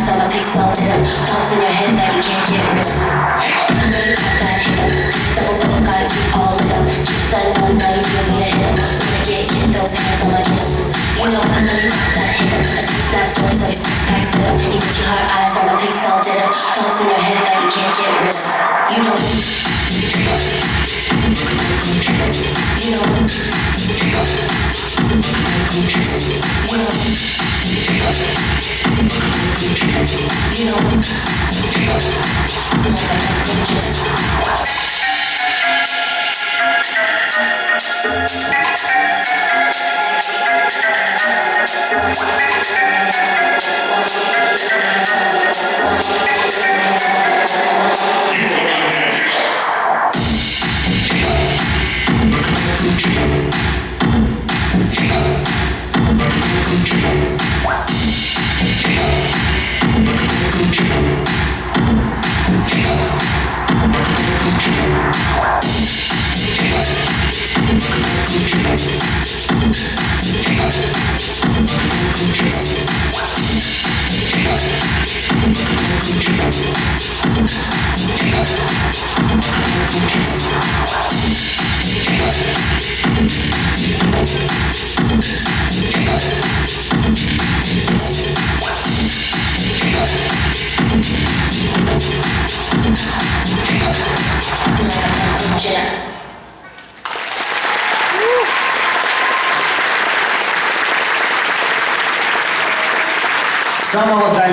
eyes, I'm a pixel tip. Thoughts in your head that you can't get rid of. I know you got that hiccup. Double bubble got you all lit up. Kiss I know, now you give me a hit up. Wanna get those hands on my kiss. You know, I know you got that hiccup. A six snap stories of your six packs lit up. You put your hard eyes, I'm a pixel tip. Thoughts in your head that you can't get rid of. You know. You know. Самого дальнего.